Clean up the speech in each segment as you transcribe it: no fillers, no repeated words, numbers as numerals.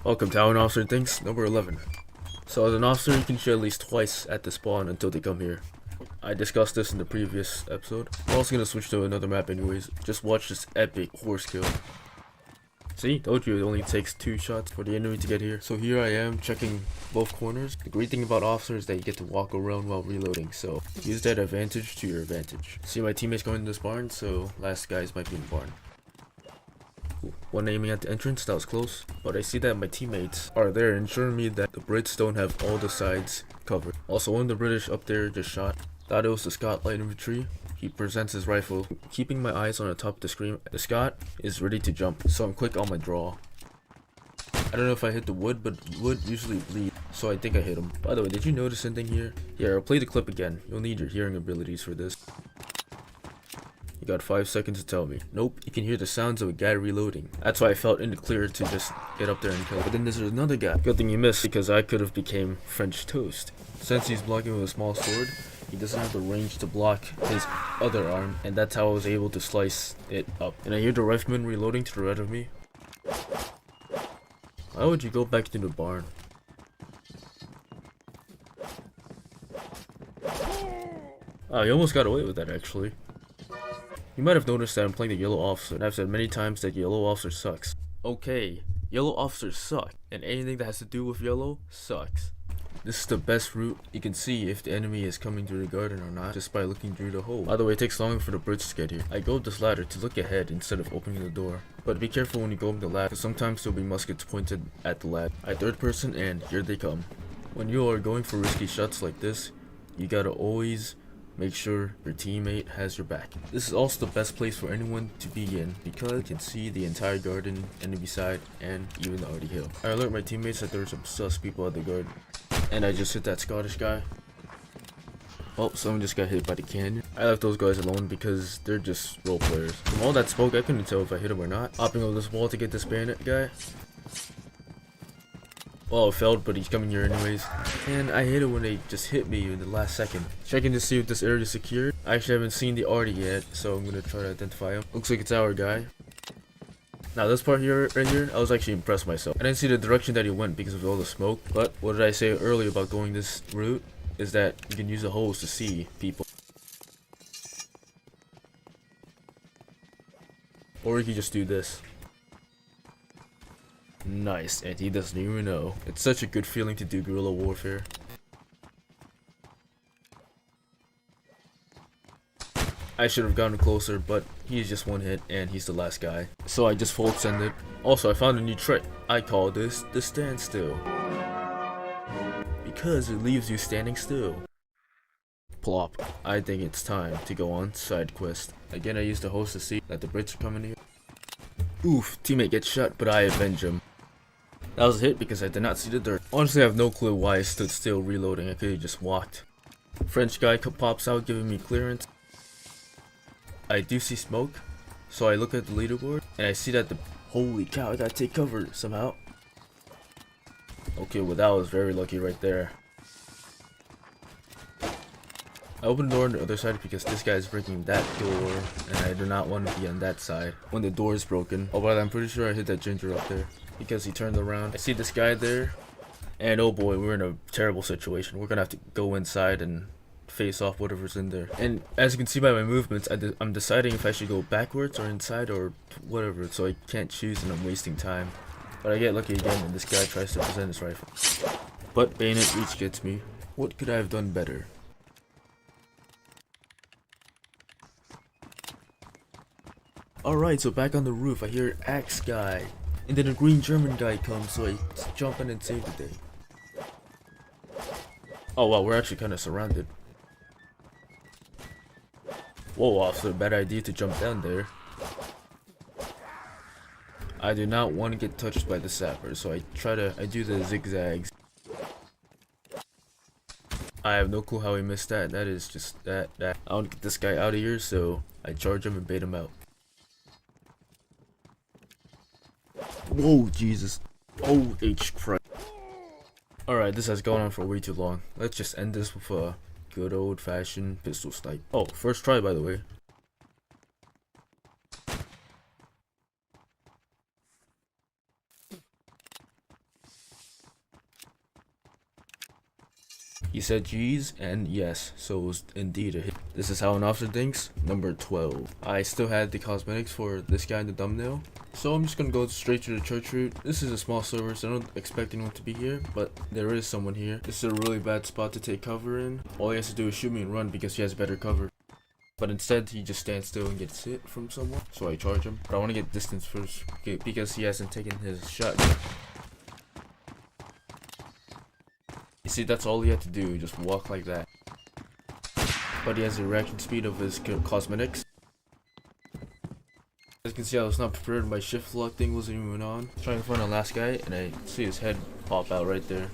Welcome to How an Officer Thinks, number 11. So as an officer, you can shoot at least twice at the spawn until they come here. I discussed this in the previous episode. We're also going to switch to another map anyways. Just watch this epic horse kill. See, told you it only takes 2 shots for the enemy to get here. So here I am checking both corners. The great thing about officers is that you get to walk around while reloading, so use that advantage to your advantage. See my teammates going in this barn, so last guys might be in the barn. One aiming at the entrance, that was close, but I see that my teammates are there ensuring me that the Brits don't have all the sides covered. Also, one of the British up there just shot. Thought it was the Scot light infantry. He presents his rifle, keeping my eyes on the top of the screen. The Scot is ready to jump, so I'm quick on my draw. I don't know if I hit the wood, but wood usually bleed, so I think I hit him. By the way, did you notice anything here? Yeah, I'll play the clip again. You'll need your hearing abilities for this. You got 5 seconds to tell me. Nope, you can hear the sounds of a guy reloading. That's why I felt in the clear to just get up there and kill him. But then there's another guy. Good thing you missed, because I could have became French toast. Since he's blocking with a small sword, he doesn't have the range to block his other arm, and that's how I was able to slice it up. And I hear the rifleman reloading to the right of me. Why would you go back to the barn? Oh, you almost got away with that actually. You might have noticed that I'm playing the yellow officer, and I've said many times that yellow officer sucks. Okay, yellow officers suck, and anything that has to do with yellow sucks. This is the best route. You can see if the enemy is coming through the garden or not just by looking through the hole. By the way, it takes longer for the Brits to get here. I go up this ladder to look ahead instead of opening the door. But be careful when you go up the ladder, because sometimes there'll be muskets pointed at the lad. I third person, and here they come. When you are going for risky shots like this, you gotta always make sure your teammate has your back. This is also the best place for anyone to be in because you can see the entire garden, enemy side, and even the already hill. I alert my teammates that there's some sus people at the garden, and I just hit that Scottish guy. Oh, someone just got hit by the cannon. I left those guys alone because they're just role players. From all that smoke, I couldn't tell if I hit him or not. Hopping over this wall to get this bandit guy. Well, it failed, but he's coming here anyways. And I hate it when they just hit me in the last second. Checking to see if this area is secure. I actually haven't seen the arty yet, so I'm gonna try to identify him. Looks like it's our guy. Now this part here, right here, I was actually impressed myself. I didn't see the direction that he went because of all the smoke. But what did I say earlier about going this route? Is that you can use the holes to see people. Or you can just do this. Nice, and he doesn't even know. It's such a good feeling to do guerrilla warfare. I should have gotten closer, but he's just one hit and he's the last guy. So I just full send it. Also, I found a new trick. I call this the standstill. Because it leaves you standing still. Plop. I think it's time to go on side quest. Again, I used the host to see that the Brits are coming here. Oof, teammate gets shot, but I avenge him. That was a hit because I did not see the dirt. Honestly, I have no clue why I stood still reloading. I could have just walked. French guy pops out giving me clearance. I do see smoke, so I look at the leaderboard and I see that the holy cow, I gotta take cover somehow. Okay, well that was very lucky right there. I opened the door on the other side because this guy is breaking that door and I do not want to be on that side when the door is broken. Oh, but I'm pretty sure I hit that ginger up there because he turned around. I see this guy there and oh boy, we're in a terrible situation. We're gonna have to go inside and face off whatever's in there. And as you can see by my movements, I'm deciding if I should go backwards or inside or whatever, so I can't choose and I'm wasting time. But I get lucky again and this guy tries to present his rifle. But bayonet reach gets me. What could I have done better? Alright, so back on the roof, I hear axe guy. And then a green German guy comes, so I jump in and save the day. Oh wow, we're actually kind of surrounded. Whoa, officer, bad idea to jump down there. I do not want to get touched by the sapper, so I do the zigzags. I have no clue how he missed that. That is just that. I want to get this guy out of here, so I charge him and bait him out. Whoa, Jesus. Oh, H Christ. Alright, this has gone on for way too long. Let's just end this with a good old-fashioned pistol snipe. Oh, first try, by the way. He said geez, and yes, so it was indeed a hit. This is how an officer thinks. Number 12. I still had the cosmetics for this guy in the thumbnail, so I'm just gonna go straight to the church route. This is a small server, so I don't expect anyone to be here, but there is someone here. This is a really bad spot to take cover in. All he has to do is shoot me and run because he has better cover. But instead, he just stands still and gets hit from someone, so I charge him. But I want to get distance first because he hasn't taken his shot yet. You see, that's all he had to do, just walk like that. But he has the reaction speed of his cosmetics. As you can see, I was not prepared. My shift lock thing wasn't even on. Trying to find the last guy, and I see his head pop out right there.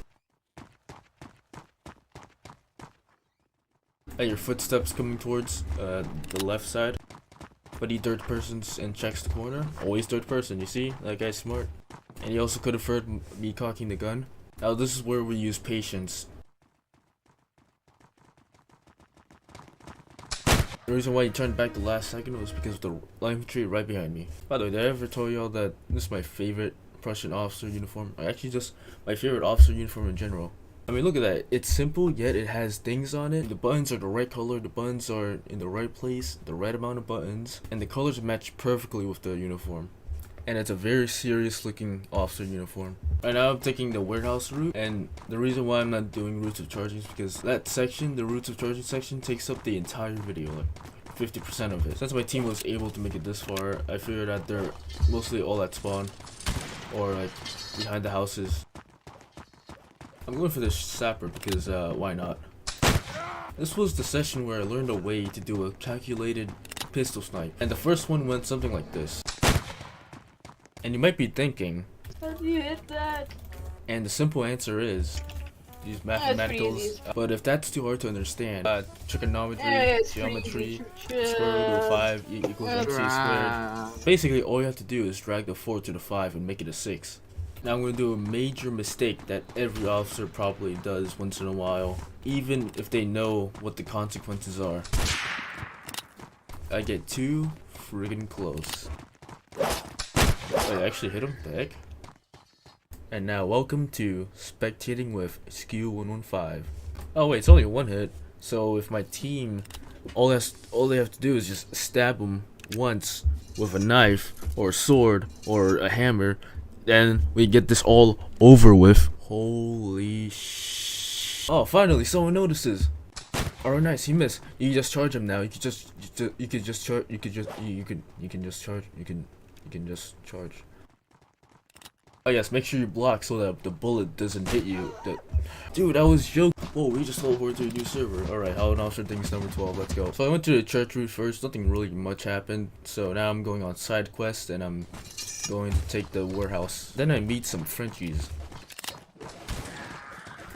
Your footsteps coming towards the left side. But he third persons and checks the corner. Always third person, you see? That guy's smart. And he also could have heard me cocking the gun. Now this is where we use patience. The reason why he turned back the last second was because of the infantry right behind me. By the way, did I ever tell y'all that this is my favorite Prussian officer uniform? Actually, just my favorite officer uniform in general. I mean, look at that. It's simple, yet it has things on it. The buttons are the right color, the buttons are in the right place, the right amount of buttons, and the colors match perfectly with the uniform. And it's a very serious looking officer uniform. Right now I'm taking the warehouse route, and the reason why I'm not doing routes of charging is because that section, the routes of charging section, takes up the entire video, like 50% of it. Since my team was able to make it this far, I figured that they're mostly all at spawn or like behind the houses. I'm going for the sapper because why not? This was the session where I learned a way to do a calculated pistol snipe, and the first one went something like this. And you might be thinking, how do you hit that? And the simple answer is these mathematicals. But if that's too hard to understand, trigonometry, geometry, square root of 5 equals MC squared. Basically, all you have to do is drag the 4 to the 5 and make it a 6. Now I'm going to do a major mistake that every officer probably does once in a while, even if they know what the consequences are. I get too friggin' close. Wait, I actually hit him? The heck? And now welcome to spectating with Skew 115. Oh wait, it's only one hit. So if my team, all they have to do is just stab him once with a knife or a sword or a hammer, then we get this all over with. Holy sh! Oh, finally someone notices. Alright, nice. He missed. You can just charge him now. You can just charge. Oh yes, make sure you block so that the bullet doesn't hit you. Dude, I was joking. Whoa, we just teleported to a new server. Alright, how an officer thinks number 12. Let's go. So I went to the church route first. Nothing really much happened. So now I'm going on side quest and I'm going to take the warehouse. Then I meet some Frenchies.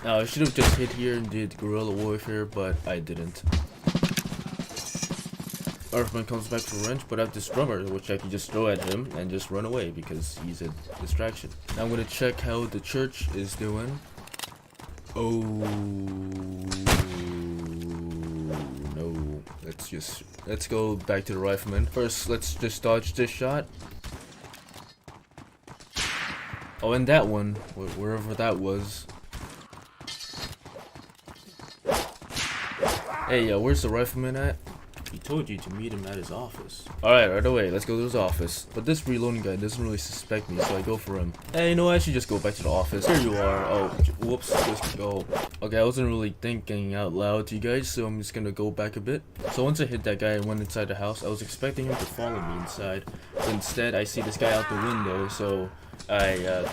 Now I should have just hit here and did guerrilla warfare, but I didn't. Earthman comes back for wrench, but I have this drummer, which I can just throw at him and just run away because he's a distraction. Now I'm gonna check how the church is doing. Oh no! Let's go back to the rifleman. First, let's just dodge this shot. Oh, and that one, wherever that was. Hey, where's the rifleman at? He told you to meet him at his office. Alright, right away, let's go to his office. But this reloading guy doesn't really suspect me, so I go for him. Hey, you know what? I should just go back to the office. Here you are. Oh, whoops, just go. Okay, I wasn't really thinking out loud to you guys, so I'm just gonna go back a bit. So once I hit that guy and went inside the house, I was expecting him to follow me inside. But instead, I see this guy out the window, so I,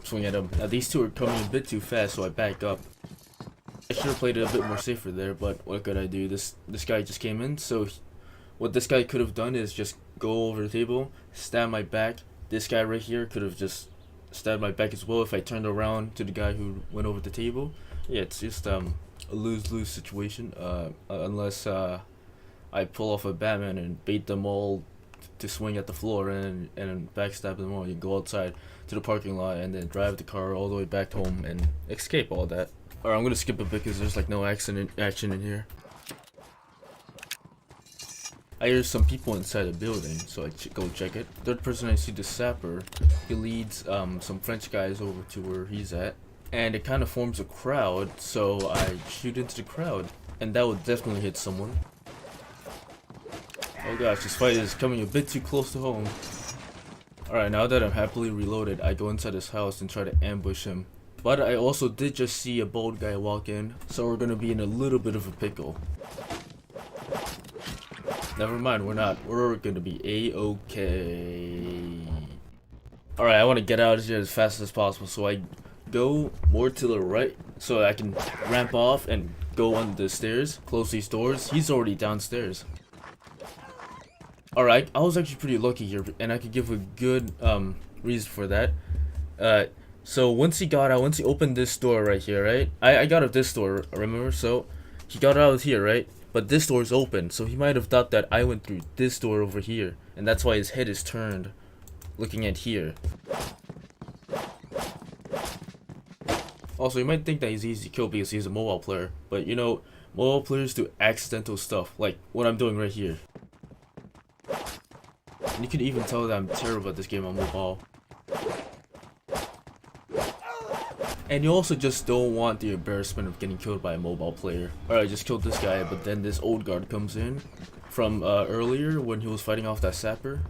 swing at him. Now, these two are coming a bit too fast, so I back up. I should have played it a bit more safer there, but what could I do? This guy just came in, so what this guy could have done is just go over the table, stab my back. This guy right here could have just stabbed my back as well if I turned around to the guy who went over the table. Yeah, it's just a lose-lose situation, unless I pull off a Batman and bait them all to swing at the floor and backstab them all. You go outside to the parking lot and then drive the car all the way back home and escape all that. Alright, I'm gonna skip a bit because there's like no action in here. I hear some people inside the building, so I go check it. Third person, I see the sapper. He leads some French guys over to where he's at, and it kind of forms a crowd, so I shoot into the crowd, and that would definitely hit someone. Oh gosh, this fight is coming a bit too close to home. Alright, now that I'm happily reloaded, I go inside this house and try to ambush him. But I also did just see a bald guy walk in, so we're gonna be in a little bit of a pickle. Never mind, we're not. We're gonna be a-okay. Alright, I want to get out of here as fast as possible, so I go more to the right so I can ramp off and go on the stairs, close these doors. He's already downstairs. Alright, I was actually pretty lucky here, and I could give a good reason for that. So once he got out, once he opened this door right here, right? I got out this door, remember? So he got out here, right? But this door is open, so he might have thought that I went through this door over here, and that's why his head is turned, looking at here. Also, you might think that he's easy to kill because he's a mobile player, but you know, mobile players do accidental stuff, like what I'm doing right here. And you can even tell that I'm terrible at this game on mobile. And you also just don't want the embarrassment of getting killed by a mobile player. Alright, I just killed this guy, but then this old guard comes in from earlier when he was fighting off that sapper.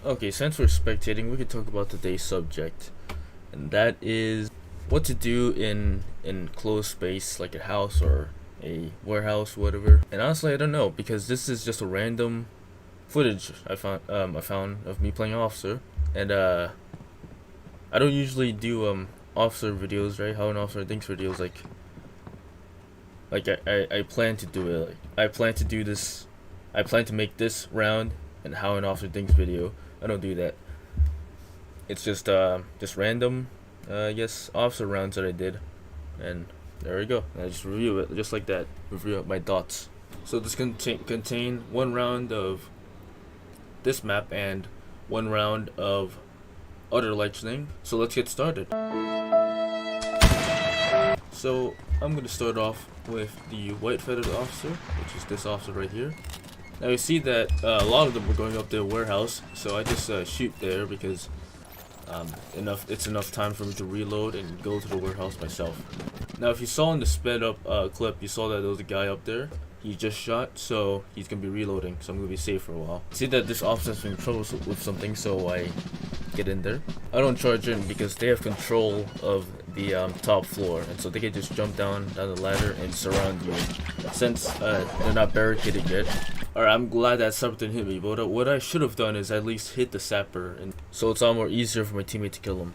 Okay, since we're spectating, we could talk about today's subject, and that is what to do in closed space like a house or a warehouse, whatever. And honestly, I don't know, because this is just a random footage I found of me playing officer, and I don't usually do officer videos, right? How an officer thinks videos, like I plan to do it. Like, I plan to do this. I plan to make this round and how an officer thinks video. I don't do that. It's just random, yes, officer rounds that I did, and there we go. I just review it just like that. Review my thoughts. So this contain one round of this map and one round of other lightning. So let's get started. So I'm gonna start off with the white feathered officer, which is this officer right here. Now you see that a lot of them were going up the warehouse, so I just shoot there because it's enough time for me to reload and go to the warehouse myself. Now if you saw in the sped up clip, you saw that there was a guy up there. He just shot, so he's gonna be reloading, so I'm gonna be safe for a while. See that this officer's in trouble with something, so I get in there. I don't charge in because they have control of the top floor, and so they can just jump down the ladder and surround you since they're not barricaded yet. Alright, I'm glad that sapper didn't hit me, but what I should have done is at least hit the sapper, and so it's a lot more easier for my teammate to kill him.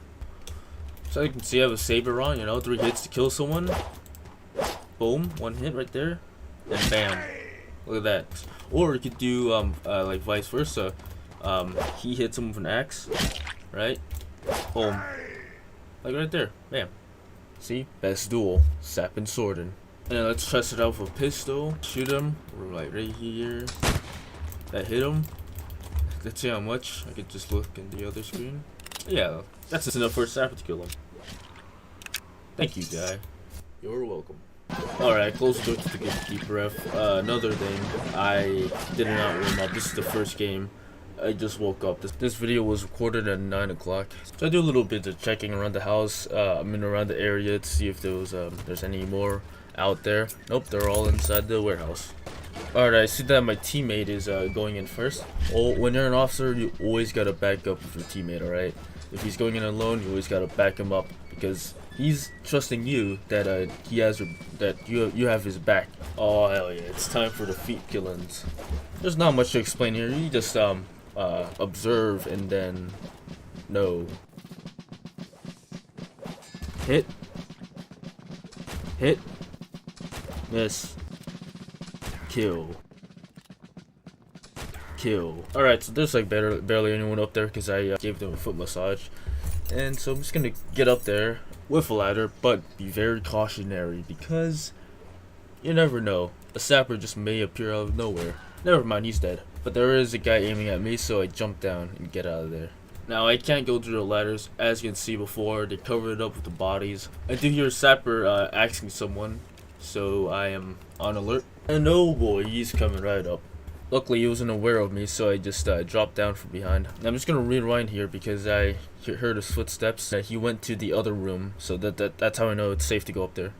So you can see I have a saber on, you know, 3 hits to kill someone. Boom, 1 hit right there, and bam. Look at that. Or you could do like vice versa. He hits him with an axe, right? Boom. Like right there, bam. See? Best duel, sap and swording. And let's test it out with a pistol. Shoot him. We're like right here. That hit him. Let's see how much. I could just look in the other screen. Yeah, that's enough for a sapper to kill him. Thank you, guy. You're welcome. Alright, close the door to get a deep breath. Another thing, I did not warm up. This is the first game. I just woke up. This video was recorded at 9 o'clock. So I do a little bit of checking around the house. I'm in around the area to see if there's any more out there. Nope, they're all inside the warehouse. Alright, I see that my teammate is going in first. Oh, when you're an officer, you always gotta back up with your teammate, alright? If he's going in alone, you always gotta back him up because he's trusting you that you have his back. Oh hell yeah, it's time for the feet killings. There's not much to explain here. You just observe and then no. Hit. Hit. Miss. Kill. Kill. Alright, so there's like barely anyone up there because I gave them a foot massage. And so I'm just gonna get up there with a ladder, but be very cautionary because, You never know. A sapper just may appear out of nowhere. Never mind, he's dead. But there is a guy aiming at me, so I jump down and get out of there. Now, I can't go through the ladders. As you can see before, they covered it up with the bodies. I do hear a sapper asking someone, so I am on alert. And oh boy, he's coming right up. Luckily, he wasn't aware of me, so I just dropped down from behind. I'm just gonna rewind here because I heard his footsteps. He went to the other room, so that's how I know it's safe to go up there.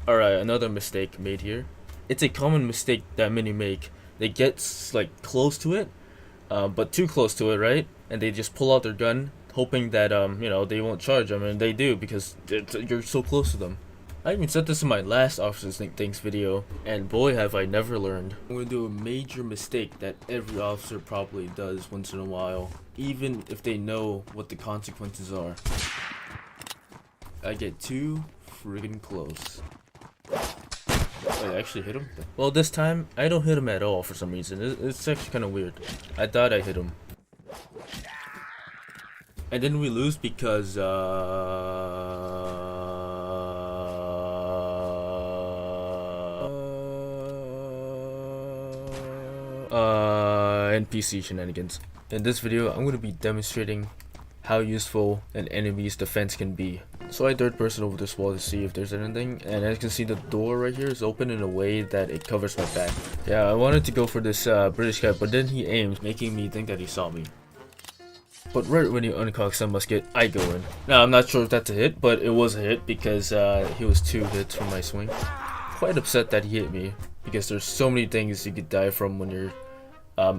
Alright, another mistake made here. It's a common mistake that many make. They get like close to it, but too close to it, right? And they just pull out their gun, hoping that you know, they won't charge them, and they do because you're so close to them. I even said this in my last Officers Think Things video, and boy have I never learned. I'm gonna do a major mistake that every officer probably does once in a while, even if they know what the consequences are. I get too friggin' close. Wait, I actually hit him? Well, this time, I don't hit him at all for some reason. It's actually kind of weird. I thought I hit him. And then we lose because, NPC shenanigans. In this video, I'm going to be demonstrating how useful an enemy's defense can be. So I third person over this wall to see if there's anything, and as you can see, the door right here is open in a way that it covers my back. Yeah, I wanted to go for this British guy, but then he aimed, making me think that he saw me. But right when you uncock some musket, I go in. Now, I'm not sure if that's a hit, but it was a hit because he was 2 hits from my swing. Quite upset that he hit me, because there's so many things you could die from when you're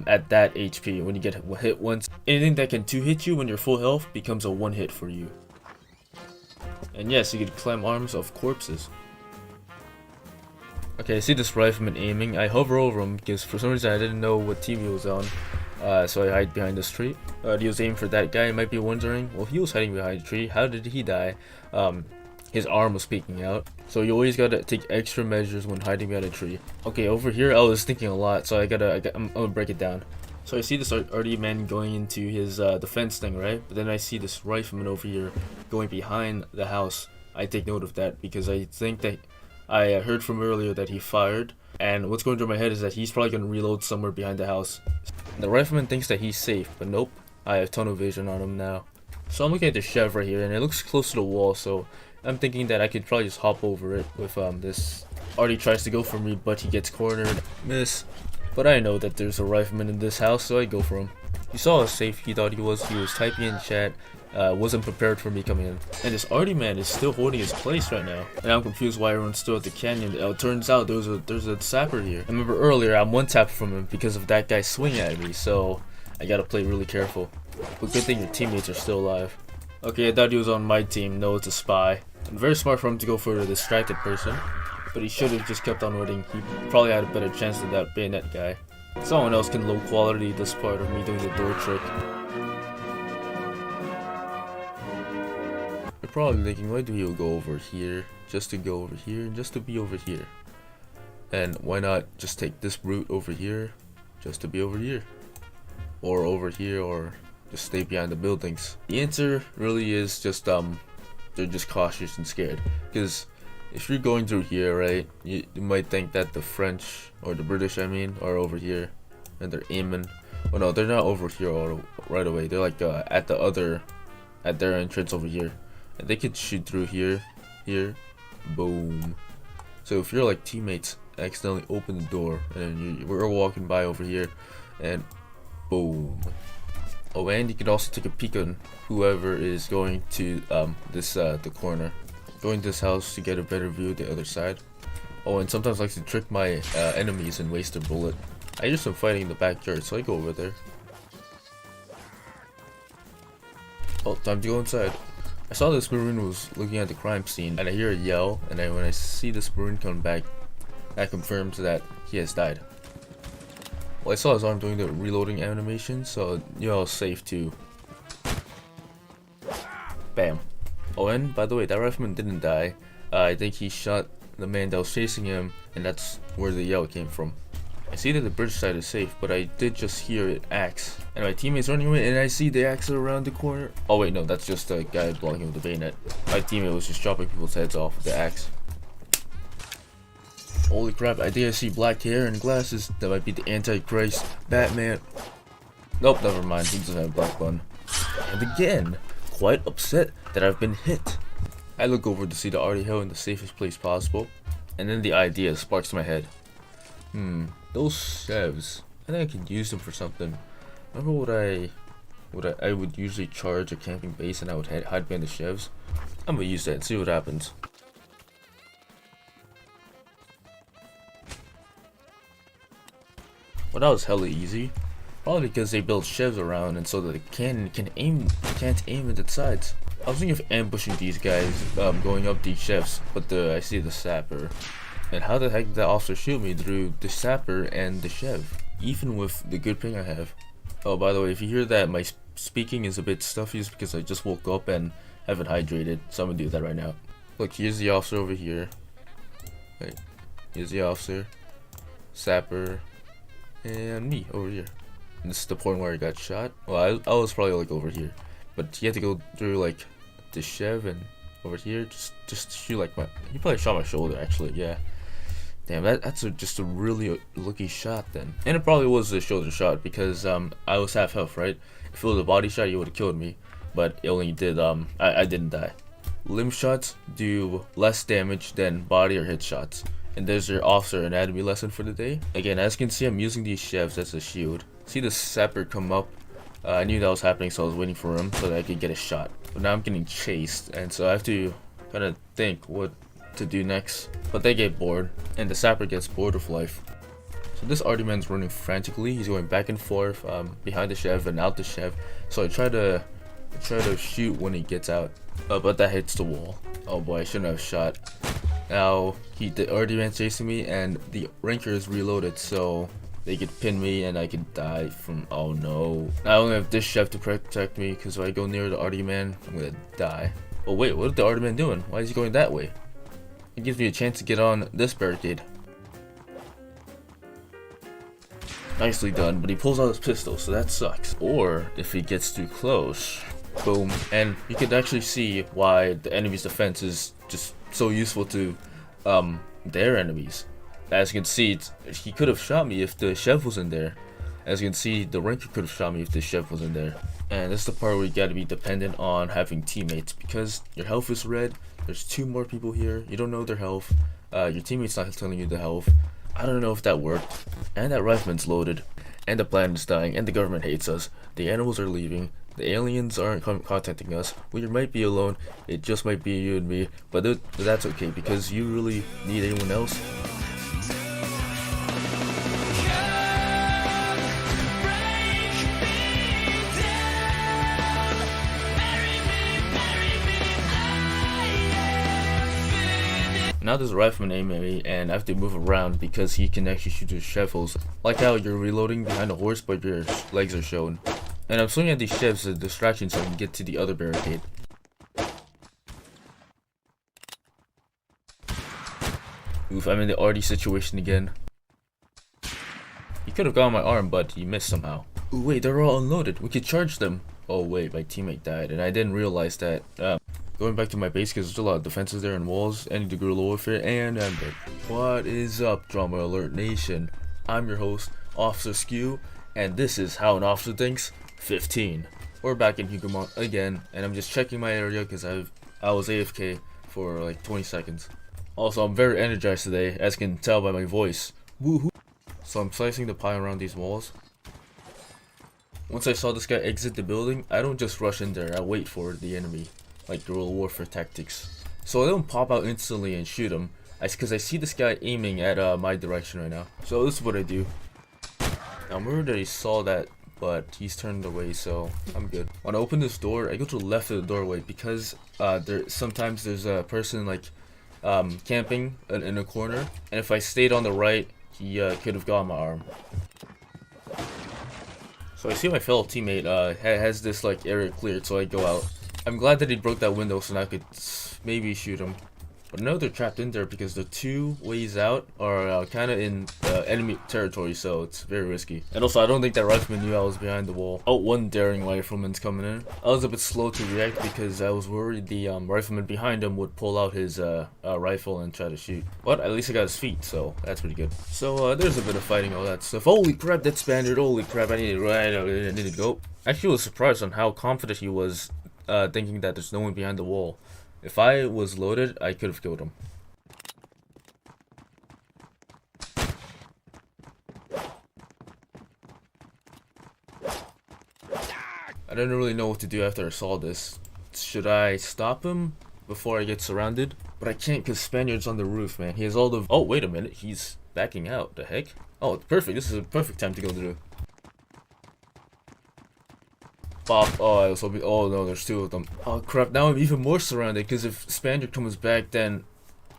at that HP. When you get hit once, anything that can 2-hit you when you're full health becomes a 1-hit for you. And yes, you could climb arms of corpses. Okay, I see this rifleman aiming. I hover over him because for some reason I didn't know what team he was on. So I hide behind this tree. He was aiming for that guy. You might be wondering, well, he was hiding behind a tree. How did he die? His arm was peeking out. So you always gotta take extra measures when hiding behind a tree. Okay, over here I was thinking a lot, so I'm gonna break it down. So I see this arty man going into his defense thing, right? But then I see this rifleman over here going behind the house. I take note of that because I think that I heard from earlier that he fired. And what's going through my head is that he's probably going to reload somewhere behind the house. The rifleman thinks that he's safe, but nope. I have tunnel vision on him now. So I'm looking at the chev right here, and it looks close to the wall, so I'm thinking that I could probably just hop over it with this. Arty tries to go for me, but he gets cornered. Miss. But I know that there's a rifleman in this house, so I go for him. You saw how safe he thought he was. He was typing in chat. Wasn't prepared for me coming in. And this arty man is still holding his place right now. And I'm confused why everyone's still at the canyon. It turns out there's a sapper here. I remember earlier I'm 1-tapped from him because of that guy swinging at me, so I gotta play really careful. But good thing your teammates are still alive. Okay, I thought he was on my team. No, it's a spy. And very smart for him to go for a distracted person. But he should have just kept on waiting. He probably had a better chance than that bayonet guy. Someone else can low quality this part of me doing the door trick. You're probably thinking, why do you go over here just to go over here and just to be over here? And why not just take this route over here just to be over here? Or over here, or just stay behind the buildings? The answer really is just they're just cautious and scared. Because if you're going through here, right, you might think that the French, or the British I mean, are over here and they're aiming. Well, no, they're not over here right away. They're like at their entrance over here, and they could shoot through here, boom. So if you're like teammates accidentally open the door and we're walking by over here, and boom. Oh, and you can also take a peek on whoever is going to the corner. Going to this house to get a better view of the other side. Oh, and sometimes I like to trick my enemies and waste a bullet. I hear some fighting in the backyard, so I go over there. Oh, time to go inside. I saw this Marine was looking at the crime scene, and I hear a yell, and when I see this Marine come back, that confirms that he has died. Well, I saw his arm doing the reloading animation, so you're all safe too. Bam. Oh, and by the way, that rifleman didn't die. I think he shot the man that was chasing him, and that's where the yell came from. I see that the bridge side is safe, but I did just hear an axe. And my teammate's running away, and I see the axe around the corner. Oh wait, no, that's just a guy blocking with the bayonet. My teammate was just chopping people's heads off with the axe. Holy crap, I think I see black hair and glasses. That might be the Antichrist Batman. Nope, never mind, he doesn't have a black bun. And again, quite upset that I've been hit. I look over to see the arty hill in the safest place possible, and then the idea sparks in my head. Those chefs, I think I could use them for something. Remember I would usually charge a camping base and I would hide behind the chefs? I'm gonna use that and see what happens. Well, that was hella easy. Probably because they built chefs around and so that the cannon can't aim into the sides. I was thinking of ambushing these guys, going up these chefs, but I see the sapper. And how the heck did that officer shoot me through the sapper and the chev? Even with the good ping I have. Oh, by the way, if you hear that my speaking is a bit stuffy, it's because I just woke up and haven't hydrated, so I'm gonna do that right now. Look, here's the officer over here. Wait, here's the officer, sapper, and me over here. And this is the point where I got shot. Well, I was probably like over here, but you had to go through like the chev and over here just shoot like my. You probably shot my shoulder actually, yeah. Damn, that's just a really lucky shot then. And it probably was a shoulder shot because I was half health, right? If it was a body shot, you would have killed me, but it only did I didn't die. Limb shots do less damage than body or hit shots. And there's your officer anatomy lesson for the day. Again, as you can see, I'm using these chefs as a shield. See the sapper come up. I knew that was happening, so I was waiting for him so that I could get a shot. But now I'm getting chased, and so I have to kind of think what to do next. But they get bored, and the sapper gets bored of life. So this arty man's running frantically. He's going back and forth behind the chev and out the chev. So I try to shoot when he gets out, but that hits the wall. Oh boy, I shouldn't have shot. Now the arty man's chasing me, and the ranker is reloaded, so they could pin me and I could die from. Oh no! I only have this chef to protect me because if I go near the arty man, I'm gonna die. Oh wait, what is the arty man doing? Why is he going that way? It gives me a chance to get on this barricade. Nicely done, but he pulls out his pistol, so that sucks. Or if he gets too close, boom, and you can actually see why the enemy's defense is just so useful to their enemies. As you can see, he could have shot me if the chef was in there. As you can see, the ranker could have shot me if the chef was in there. And this is the part where you gotta be dependent on having teammates, because your health is red, there's 2 more people here, you don't know their health, your teammate's not telling you the health. I don't know if that worked. And that rifleman's loaded, and the planet is dying, and the government hates us, the animals are leaving, the aliens aren't contacting us, we might be alone, it just might be you and me, but that's okay, because you really need anyone else? Now there's a rifleman aiming at me, and I have to move around because he can actually shoot his shovels. Like how you're reloading behind a horse, but your legs are shown. And I'm swinging at these chefs as a distraction so I can get to the other barricade. Oof, I'm in the arty situation again. He could have gotten my arm, but he missed somehow. Ooh, wait, they're all unloaded. We could charge them. Oh wait, my teammate died, and I didn't realize that. Going back to my base because there's a lot of defenses there and walls, and the guerrilla warfare, and I'm dead. What is up, Drama Alert Nation? I'm your host, Officer Skew, and this is How an Officer Thinks 15. We're back in Huguemont again, and I'm just checking my area because I was AFK for like 20 seconds. Also, I'm very energized today, as you can tell by my voice. Woohoo! So I'm slicing the pie around these walls. Once I saw this guy exit the building, I don't just rush in there, I wait for the enemy. Like guerrilla warfare tactics. So I don't pop out instantly and shoot him, because I see this guy aiming at my direction right now. So this is what I do. Now I remember that he saw that, but he's turned away, so I'm good. When I open this door, I go to the left of the doorway because sometimes there's a person like camping in a corner, and if I stayed on the right, he could have gotten my arm. So I see my fellow teammate has this like area cleared, so I go out. I'm glad that he broke that window so now I could maybe shoot him. But now they're trapped in there because the two ways out are kind of in enemy territory, so it's very risky. And also, I don't think that rifleman knew I was behind the wall. Oh, one daring rifleman's coming in. I was a bit slow to react because I was worried the rifleman behind him would pull out his rifle and try to shoot. But at least I got his feet, so that's pretty good. So there's a bit of fighting, all that stuff. Holy crap, that Spaniard! Holy crap, I need to go. Actually, I was surprised on how confident he was, thinking that there's no one behind the wall. If I was loaded, I could have killed him. I didn't really know what to do after I saw this. Should I stop him before I get surrounded? But I can't because Spaniard's on the roof, man. He has all the... Oh, wait a minute. He's backing out. The heck? Oh, it's perfect. This is a perfect time to go through. Bop. Oh, I was hoping. Oh no, there's two of them. Oh crap, now I'm even more surrounded because if Spaniard comes back, then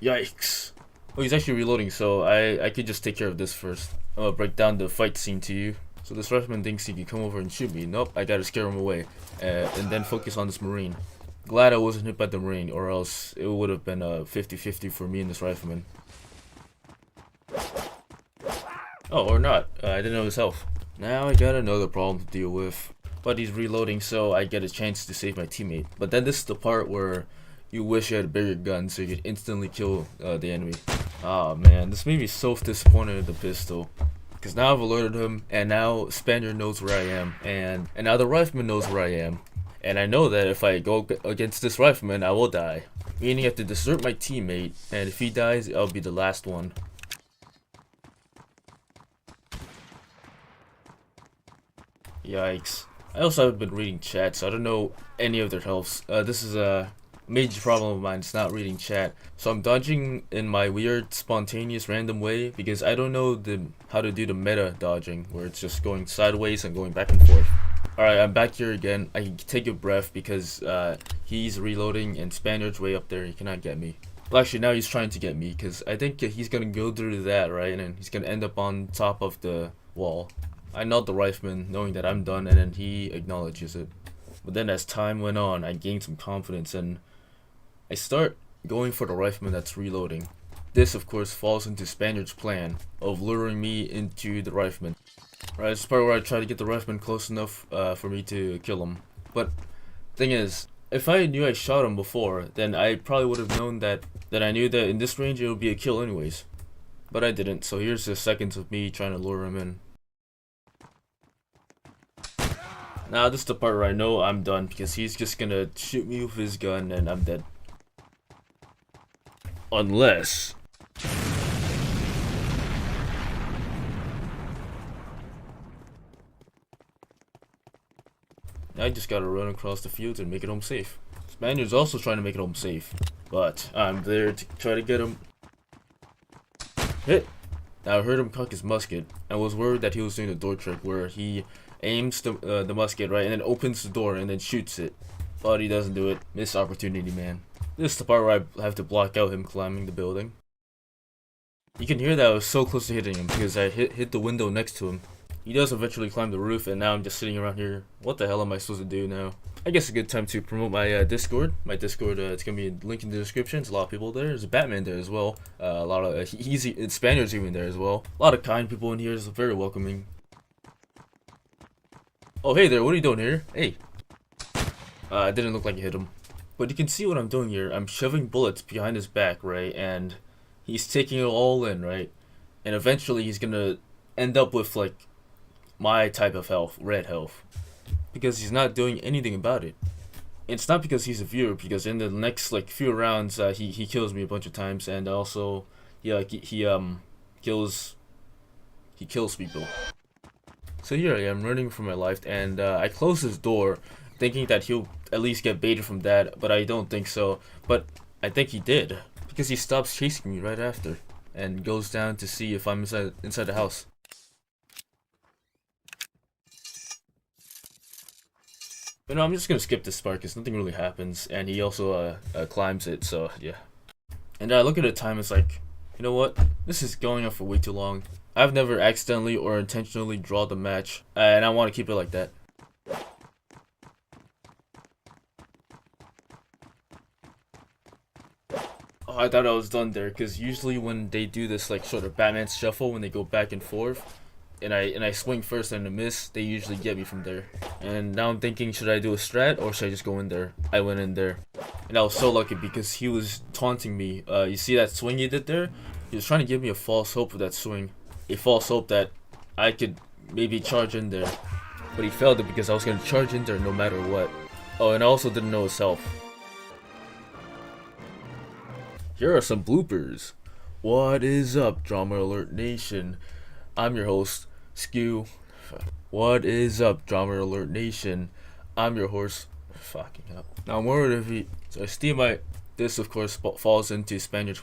yikes. Oh, he's actually reloading, so I could just take care of this first. I'm gonna break down the fight scene to you. So this rifleman thinks he can come over and shoot me. Nope, I gotta scare him away, and then focus on this marine. Glad I wasn't hit by the marine, or else it would have been 50-50 for me and this rifleman. Oh, or not. I didn't know his health. Now I got another problem to deal with. But he's reloading, so I get a chance to save my teammate. But then this is the part where you wish you had a bigger gun so you could instantly kill the enemy. Ah man, this made me so disappointed in the pistol. Because now I've alerted him, and now Spaniard knows where I am, and now the rifleman knows where I am. And I know that if I go against this rifleman, I will die. Meaning I have to desert my teammate, and if he dies, I'll be the last one. Yikes. I also haven't been reading chat, so I don't know any of their healths. This is a major problem of mine, it's not reading chat. So I'm dodging in my weird, spontaneous, random way because I don't know how to do the meta dodging, where it's just going sideways and going back and forth. Alright, I'm back here again. I can take a breath because he's reloading and Spaniard's way up there, he cannot get me. Well, actually, now he's trying to get me because I think he's gonna go through that, right? And then he's gonna end up on top of the wall. I nod the rifleman, knowing that I'm done, and then he acknowledges it. But then as time went on, I gained some confidence, and I start going for the rifleman that's reloading. This, of course, falls into Spaniard's plan of luring me into the rifleman. Right, this is part where I try to get the rifleman close enough for me to kill him. But, thing is, if I knew I shot him before, then I probably would have known that I knew that in this range it would be a kill anyways. But I didn't, so here's the seconds of me trying to lure him in. Now this is the part where I know I'm done because he's just gonna shoot me with his gun and I'm dead. Unless... I just gotta run across the fields and make it home safe. Spaniard's also trying to make it home safe, but I'm there to try to get him. Hit! Now I heard him cock his musket. I was worried that he was doing the door trick where he aims the musket, right, and then opens the door and then shoots it. But he doesn't do it. Missed opportunity, man. This is the part where I have to block out him climbing the building. You can hear that I was so close to hitting him because I hit the window next to him. He does eventually climb the roof, and now I'm just sitting around here. What the hell am I supposed to do now? I guess a good time to promote my Discord. My Discord, it's gonna be a link in the description. There's a lot of people there. There's a Batman there as well. A lot of Spaniards even there as well. A lot of kind people in here. It's very welcoming. Oh hey there, what are you doing here? Hey. It didn't look like you hit him. But you can see what I'm doing here. I'm shoving bullets behind his back, right? And he's taking it all in, right? And eventually he's gonna end up with like my type of health, red health. Because he's not doing anything about it. It's not because he's a viewer, because in the next like few rounds he kills me a bunch of times, and also he kills people. So here I am running for my life, and I close his door thinking that he'll at least get baited from that, but I don't think so. But I think he did, because he stops chasing me right after and goes down to see if I'm inside the house. But no, I'm just gonna skip this part because nothing really happens, and he also climbs it, so yeah. And I look at the time, it's like, you know what? This is going on for way too long. I've never accidentally or intentionally drawn the match, and I want to keep it like that. Oh, I thought I was done there, because usually when they do this like sort of Batman shuffle, when they go back and forth, and I swing first and a miss, they usually get me from there. And now I'm thinking, should I do a strat or should I just go in there? I went in there, and I was so lucky because he was taunting me. You see that swing he did there? He was trying to give me a false hope with that swing, a false hope that I could maybe charge in there, but he failed it because I was gonna charge in there no matter what. Oh, and I also didn't know his health. Here are some bloopers. What is up, Drama Alert Nation? I'm your host, Skew. What is up, Drama Alert Nation? I'm your horse. Fucking up. Now I'm worried if he. So I steam my. This of course falls into Spaniard.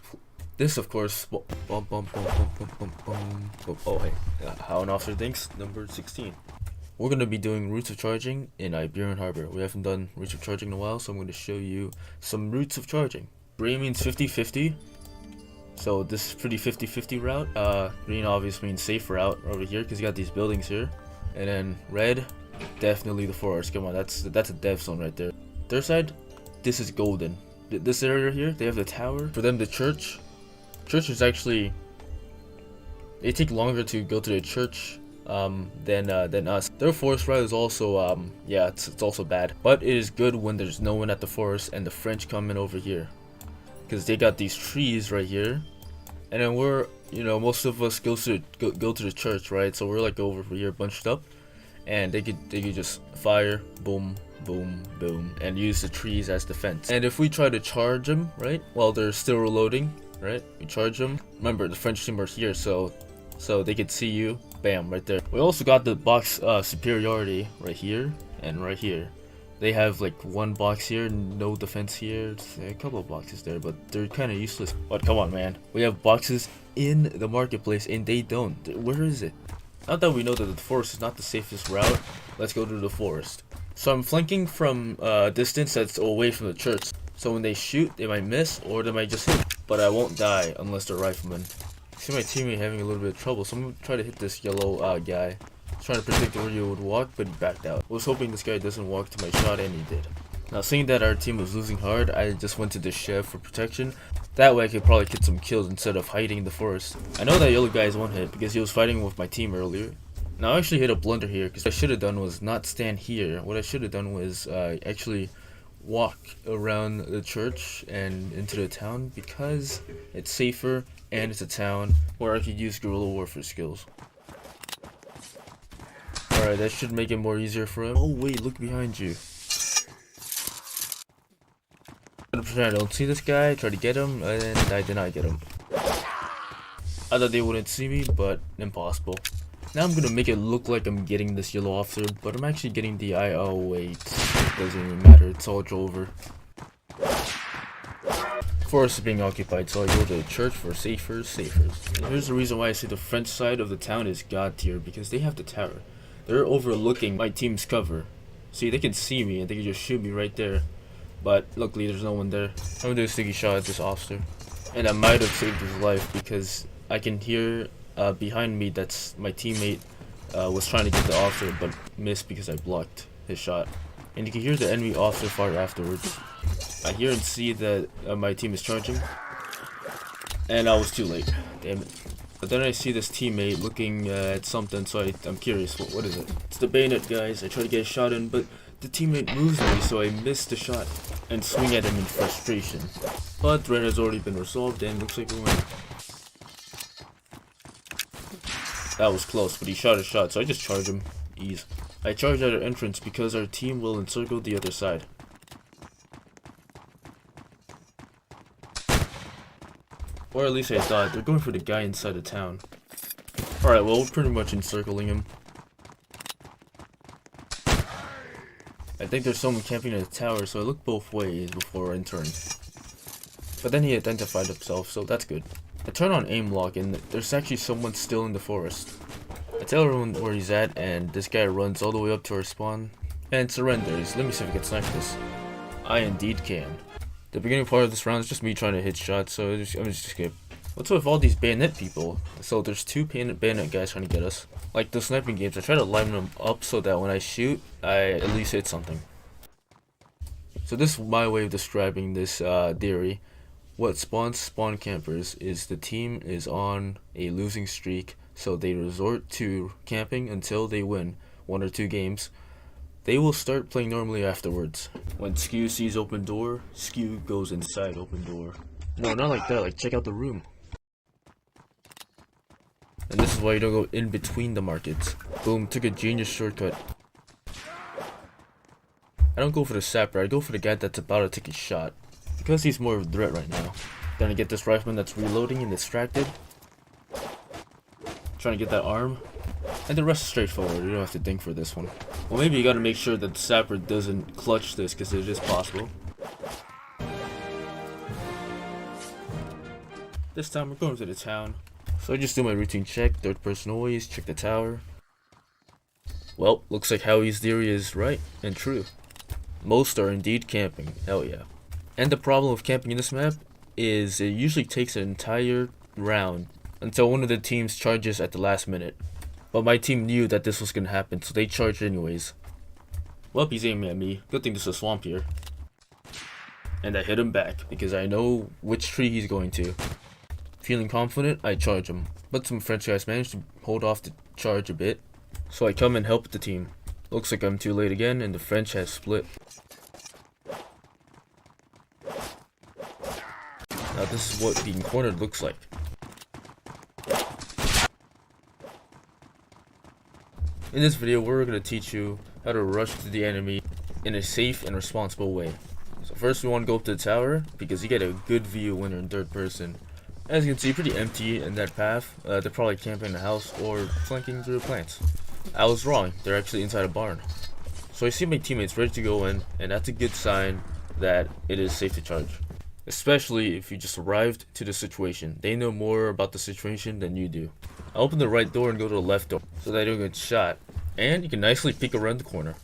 This of course. Oh hey, how an officer thinks. Number 16. We're gonna be doing routes of charging in Iberian Harbor. We haven't done routes of charging in a while, so I'm gonna show you some routes of charging. Green means 50-50. So this is pretty 50-50 route. Green obviously means safe route over here because you got these buildings here. And then red, definitely the forest. Come on, that's a dev zone right there. Their side, this is golden. This area here, they have the tower. For them, the church is actually, they take longer to go to the church than us. Their forest route is also yeah, it's also bad. But it is good when there's no one at the forest and the French come in over here. Because they got these trees right here, and then we're, you know, most of us go to the church, right? So we're like over here bunched up, and they could just fire, boom, boom, boom, and use the trees as defense. And if we try to charge them, right, while they're still reloading, right, we charge them. Remember, the French team are here, so they could see you, bam, right there. We also got the box superiority right here and right here. They have like one box here, no defense here, a couple of boxes there, but they're kind of useless. But come on, man, we have boxes in the marketplace and they don't. Where is it? Not that we know that the forest is not the safest route, let's go to the forest. So I'm flanking from a distance that's away from the church, so when they shoot they might miss or they might just hit, but I won't die unless they're riflemen. I see my teammate having a little bit of trouble, so I'm gonna try to hit this yellow guy. Trying to predict where he would walk, but he backed out. I was hoping this guy doesn't walk to my shot, and he did. Now, seeing that our team was losing hard, I just went to the chef for protection. That way I could probably get some kills instead of hiding in the forest. I know that yellow guy is one hit because he was fighting with my team earlier. Now I actually hit a blunder here because what I should have done was not stand here. What I should have done was actually walk around the church and into the town because it's safer and it's a town where I could use guerrilla warfare skills. Alright, that should make it more easier for him. Oh wait, look behind you. 100% I don't see this guy, try to get him, and I did not get him. I thought they wouldn't see me, but impossible. Now I'm gonna make it look like I'm getting this yellow officer, but I'm actually getting the oh wait, it doesn't even matter, it's all over. Forest is being occupied, so I go to the church for safers. And here's the reason why I say the French side of the town is god tier, because they have the tower. They're overlooking my team's cover. See, they can see me and they can just shoot me right there. But luckily there's no one there. I'm gonna do a sticky shot at this officer. And I might have saved his life because I can hear behind me that's my teammate was trying to get the officer but missed because I blocked his shot. And you can hear the enemy officer fire afterwards. I hear and see that my team is charging. And I was too late. Damn it. But then I see this teammate looking at something, so I'm curious, what is it? It's the bayonet, guys. I try to get a shot in, but the teammate moves me, so I miss the shot and swing at him in frustration. But threat has already been resolved, and looks like we win. That was close, but he shot a shot, so I just charge him. Ease. I charge at our entrance because our team will encircle the other side. Or at least I thought. They're going for the guy inside the town. Alright, well, we're pretty much encircling him. I think there's someone camping in the tower, so I looked both ways before entering. But then he identified himself, so that's good. I turn on aim lock, and there's actually someone still in the forest. I tell everyone where he's at, and this guy runs all the way up to our spawn and surrenders. Let me see if I can snipe this. I indeed can. The beginning part of this round is just me trying to hit shots, so I'm just skip. What's with all these bayonet people? So there's two bayonet guys trying to get us. Like the sniping games, I try to line them up so that when I shoot, I at least hit something. So this is my way of describing this theory. What spawns spawn campers is the team is on a losing streak, so they resort to camping until they win 1 or 2 games. They will start playing normally afterwards. When Skew sees open door, Skew goes inside open door. No, not like that, like check out the room. And this is why you don't go in between the markets. Boom, took a genius shortcut. I don't go for the sapper, I go for the guy that's about to take a shot. Because he's more of a threat right now. Gonna get this rifleman that's reloading and distracted. Trying to get that arm. And the rest is straightforward, you don't have to think for this one. Well, maybe you gotta make sure that the sapper doesn't clutch this, because it is possible. This time we're going to the town. So I just do my routine check, third person always, check the tower. Well, looks like Howie's theory is right and true. Most are indeed camping, hell yeah. And the problem with camping in this map is it usually takes an entire round until one of the teams charges at the last minute. But my team knew that this was gonna happen, so they charged anyways. Well, he's aiming at me. Good thing there's a swamp here. And I hit him back, because I know which tree he's going to. Feeling confident, I charge him. But some French guys managed to hold off the charge a bit. So I come and help the team. Looks like I'm too late again, and the French has split. Now this is what being cornered looks like. In this video, we're going to teach you how to rush to the enemy in a safe and responsible way. So first we want to go up to the tower, because you get a good view when you're in third person. As you can see, pretty empty in that path. They're probably camping in the house or flanking through the plants. I was wrong, they're actually inside a barn. So I see my teammates ready to go in, and that's a good sign that it is safe to charge. Especially if you just arrived to the situation. They know more about the situation than you do. I open the right door and go to the left door, so that I don't get shot. And you can nicely peek around the corner.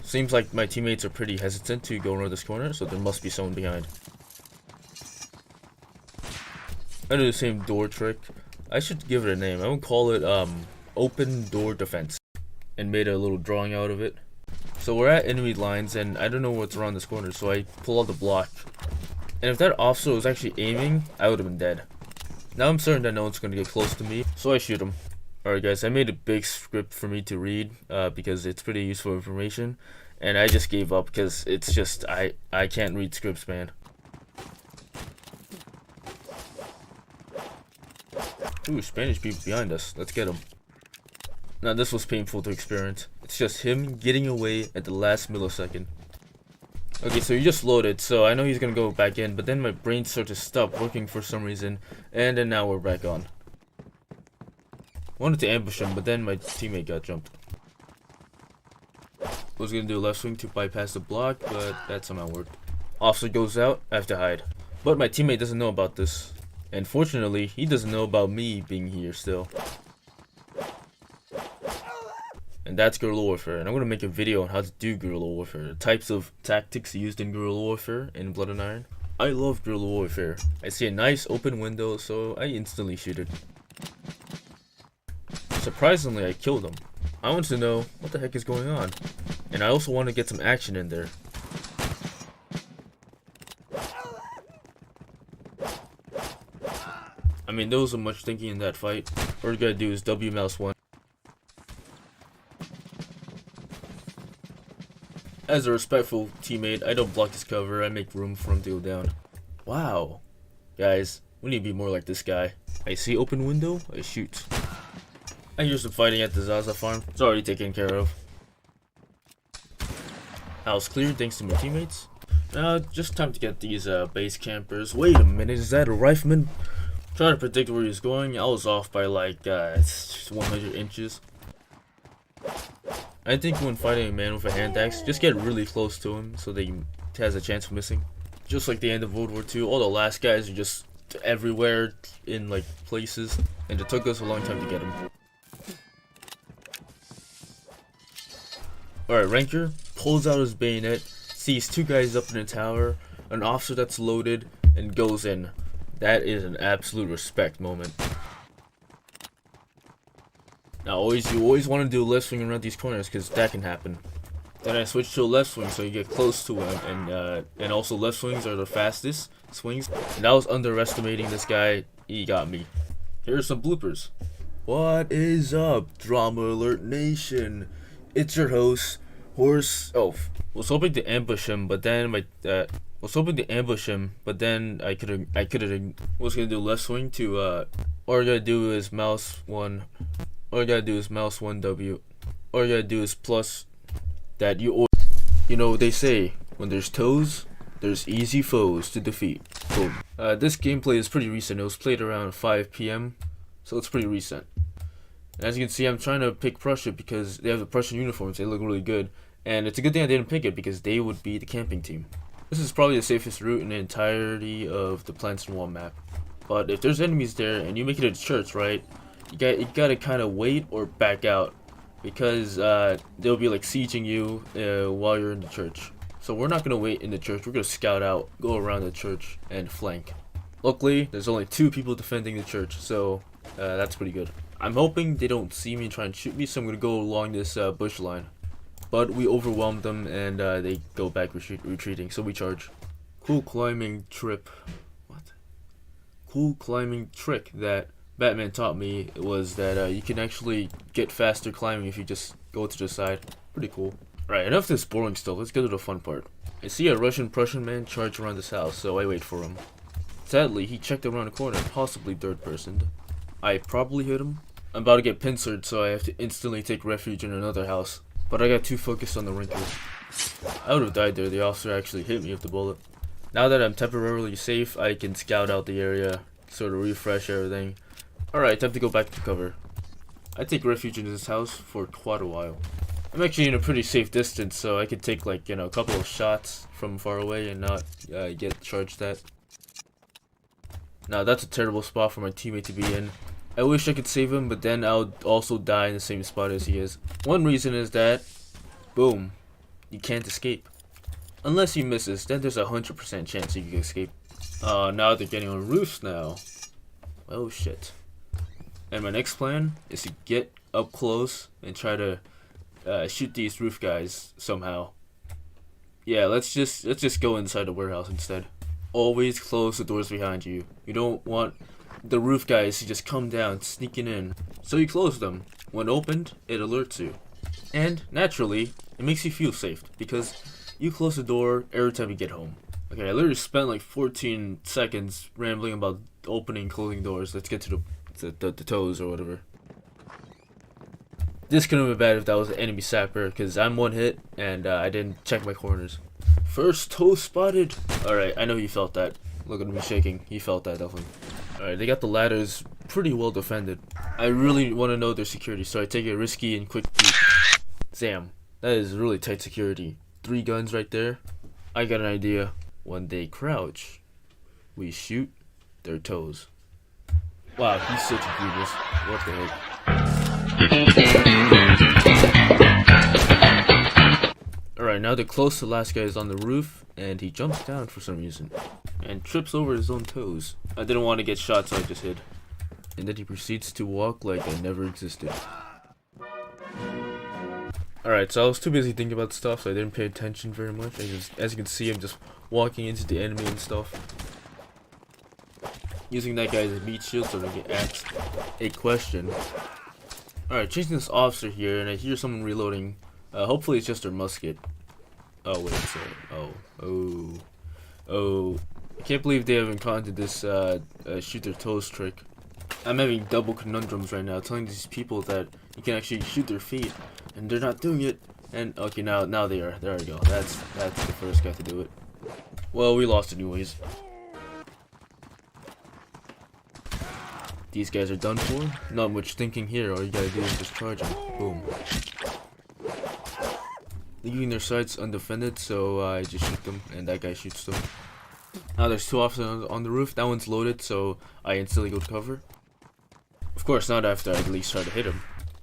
Seems like my teammates are pretty hesitant to go around this corner, so there must be someone behind. I do the same door trick. I should give it a name. I would call it open door defense. And made a little drawing out of it. So we're at enemy lines and I don't know what's around this corner, so I pull out the block. And if that officer was actually aiming, I would have been dead. Now I'm certain that no one's gonna get close to me, so I shoot him. Alright guys, I made a big script for me to read because it's pretty useful information. And I just gave up because it's just, I can't read scripts, man. Ooh, Spanish people behind us. Let's get them. Now this was painful to experience. It's just him getting away at the last millisecond. Okay, so he just loaded, so I know he's gonna go back in, but then my brain started to stop working for some reason, and then now we're back on. Wanted to ambush him, but then my teammate got jumped. Was gonna do a left swing to bypass the block, but that somehow worked. Officer goes out, I have to hide. But my teammate doesn't know about this. And fortunately, he doesn't know about me being here still. And that's guerrilla warfare, and I'm going to make a video on how to do guerrilla warfare, the types of tactics used in guerrilla warfare in Blood and Iron. I love guerrilla warfare. I see a nice open window, so I instantly shoot it. Surprisingly, I killed him. I want to know what the heck is going on, and I also want to get some action in there. I mean, there wasn't much thinking in that fight. All you gotta do is W mouse 1. As a respectful teammate, I don't block his cover, I make room for him to go down. Wow. Guys, we need to be more like this guy. I see open window, I shoot. I hear some fighting at the Zaza farm. It's already taken care of. House clear thanks to my teammates. Now, just time to get these base campers. Wait a minute, is that a rifleman? Trying to predict where he was going, I was off by like 100 inches. I think when fighting a man with a hand axe, just get really close to him so that he has a chance of missing. Just like the end of World War II, all the last guys are just everywhere in like places, and it took us a long time to get them. Alright, Ranker pulls out his bayonet, sees 2 guys up in the tower, an officer that's loaded, and goes in. That is an absolute respect moment. Now, you always want to do left swing around these corners because that can happen. Then I switched to a left swing so you get close to him, and also left swings are the fastest swings. And I was underestimating this guy. He got me. Here's some bloopers. What is up, Drama Alert Nation? It's your host, Horse. Oh, was hoping to ambush him, but then I couldn't. Was gonna do left swing to all you gotta do is mouse one. All you gotta do is mouse 1W. All you gotta do is plus that you know what they say, when there's toes, there's easy foes to defeat. Boom. This gameplay is pretty recent. It was played around 5 p.m. so it's pretty recent. And as you can see, I'm trying to pick Prussia because they have the Prussian uniforms. They look really good, and it's a good thing I didn't pick it because they would be the camping team. This is probably the safest route in the entirety of the Plants and Wall map. But if there's enemies there and you make it a church, right, you gotta kind of wait or back out, because they'll be like sieging you while you're in the church. So we're not gonna wait in the church. We're gonna scout out, go around the church, and flank. Luckily, there's only 2 people defending the church, so that's pretty good. I'm hoping they don't see me and try and shoot me, so I'm gonna go along this bush line. But we overwhelmed them, and they go back retreating, so we charge. Cool climbing trip. What? Cool climbing trick that Batman taught me was that you can actually get faster climbing if you just go to the side. Pretty cool. Right, enough of this boring stuff. Let's get to the fun part. I see a Russian-Prussian man charge around this house, so I wait for him. Sadly, he checked around the corner, possibly third-personed. I probably hit him. I'm about to get pincered, so I have to instantly take refuge in another house. But I got too focused on the wrinkle. I would have died there. The officer actually hit me with the bullet. Now that I'm temporarily safe, I can scout out the area, sort of refresh everything. Alright, time to go back to cover. I take refuge in this house for quite a while. I'm actually in a pretty safe distance, so I could take, like, a couple of shots from far away and not get charged at. Now, that's a terrible spot for my teammate to be in. I wish I could save him, but then I would also die in the same spot as he is. One reason is that, boom, you can't escape. Unless he misses, then there's a 100% chance you can escape. Now they're getting on roofs now. Oh shit. And my next plan is to get up close and try to shoot these roof guys somehow. Yeah, let's just go inside the warehouse instead. Always close the doors behind you. You don't want the roof guys to just come down, sneaking in. So you close them. When opened, it alerts you. And, naturally, it makes you feel safe, because you close the door every time you get home. Okay, I literally spent like 14 seconds rambling about opening and closing doors. Let's get to the toes or whatever. This couldn't have been bad if that was an enemy sapper, because I'm one hit, and I didn't check my corners. First toe spotted! Alright, I know he felt that. Look at me shaking. He felt that, definitely. Alright, they got the ladders pretty well defended. I really want to know their security, so I take a risky and quick peek. Damn, that is really tight security. 3 guns right there. I got an idea. When they crouch, we shoot their toes. Wow, he's such a genius. What the heck? Alright, now they're close. The last guy is on the roof, and he jumps down for some reason. And trips over his own toes. I didn't want to get shot, so I just hid. And then he proceeds to walk like I never existed. Alright, so I was too busy thinking about stuff, so I didn't pay attention very much. As you can see, I'm just walking into the enemy and stuff. Using that guy as a meat shield so I don't get asked a question. Alright, chasing this officer here, and I hear someone reloading. Hopefully it's just their musket. Oh, wait, sorry. Oh. I can't believe they haven't conquered this shoot their toes trick. I'm having double conundrums right now, telling these people that you can actually shoot their feet, and they're not doing it. And okay, now they are. There we go. That's the first guy to do it. Well, we lost anyways. These guys are done for. Not much thinking here. All you gotta do is just charge them. Boom. Leaving their sights undefended, so I just shoot them, and that guy shoots them. Now there's 2 officers on the roof. That one's loaded, so I instantly go to cover. Of course, not after I at least try to hit him.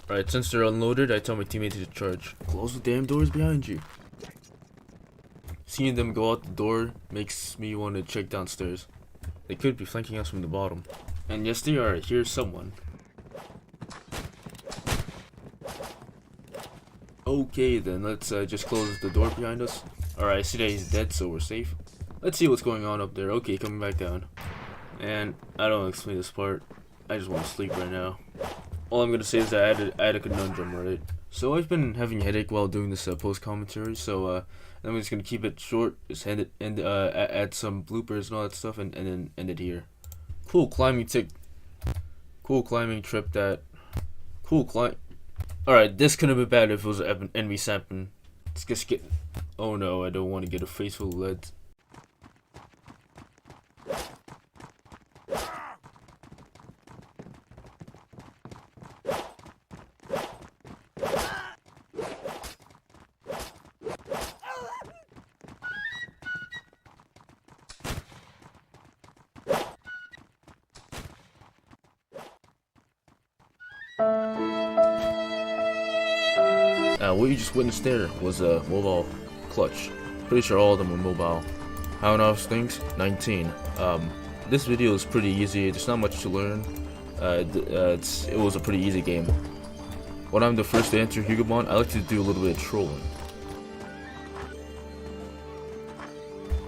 Alright, since they're unloaded, I tell my teammates to charge. Close the damn doors behind you. Seeing them go out the door makes me want to check downstairs. They could be flanking us from the bottom. And yes, they are. Here's someone. Okay then, let's just close the door behind us. Alright, I see that he's dead, so we're safe. Let's see what's going on up there. Okay, coming back down. And I don't explain this part. I just want to sleep right now. All I'm gonna say is that I had a conundrum, right? So I've been having a headache while doing this post commentary, so I'm just gonna keep it short, just add some bloopers and all that stuff, and then end it here. Cool climbing trip. Alright, this could have been bad if it was an enemy sampling. Let's just get. Oh no, I don't want to get a face full of lead. What you just witnessed there was a mobile clutch. Pretty sure all of them were mobile. How enough things? 19. This video is pretty easy. There's not much to learn. It was a pretty easy game. When I'm the first to enter Hugabon, I like to do a little bit of trolling.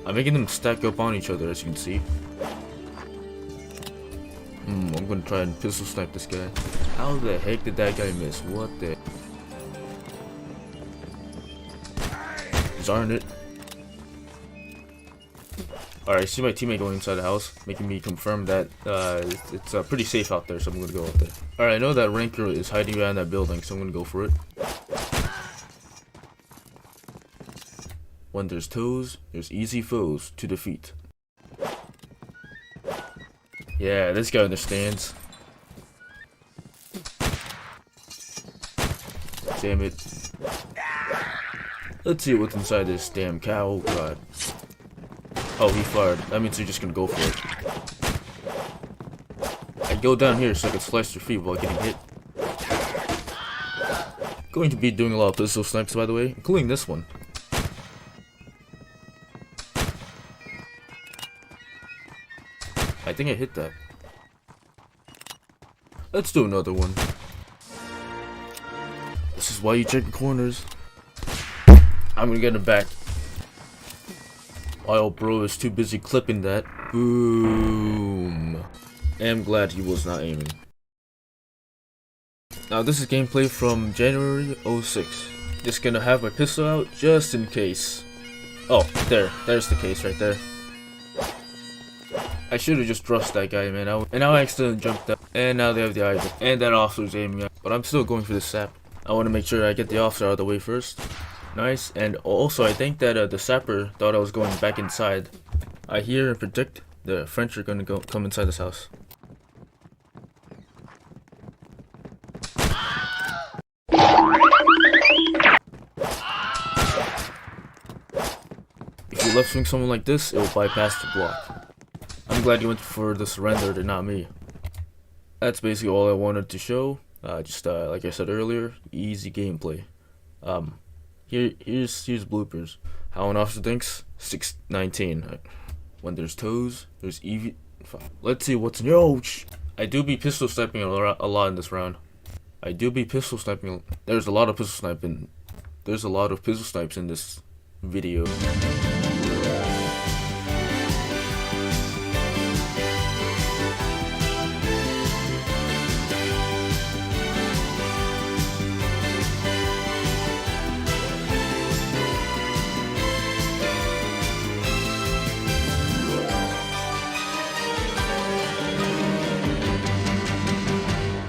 I'm making them stack up on each other, as you can see. I'm gonna try and pistol snipe this guy. How the heck did that guy miss? What the? Darn it. Alright, I see my teammate going inside the house, making me confirm that it's pretty safe out there, so I'm gonna go out there. Alright, I know that ranker is hiding behind that building, so I'm gonna go for it. When there's toes, there's easy foes to defeat. Yeah, this guy understands. Damn it. Let's see what's inside this damn cow. Oh god. Oh, he fired. That means you're just gonna go for it. I go down here so I can slice your feet while getting hit. Going to be doing a lot of pistol snipes, by the way, including this one. I think I hit that. Let's do another one. This is why you check the corners. I'm gonna get him back. My old bro is too busy clipping that. Boom. I'm glad he was not aiming. Now this is gameplay from January 06. Just gonna have my pistol out just in case. Oh, there's the case right there. I should have just trusted that guy, man. And now I accidentally jumped up. And now they have the eye. And that officer's aiming at. But I'm still going for the sap. I want to make sure I get the officer out of the way first. Nice. And also, I think that the sapper thought I was going back inside. I hear and predict the French are gonna come inside this house. If you left swing someone like this, it will bypass the block. I'm glad you went for the surrender and not me. That's basically all I wanted to show. Just like I said earlier, easy gameplay. Here's bloopers. How an officer thinks. 619. When there's toes, there's EV. Let's see what's in your. I do be pistol sniping a lot in this round. I do be pistol sniping. There's a lot of pistol sniping. There's a lot of pistol snipes in this video.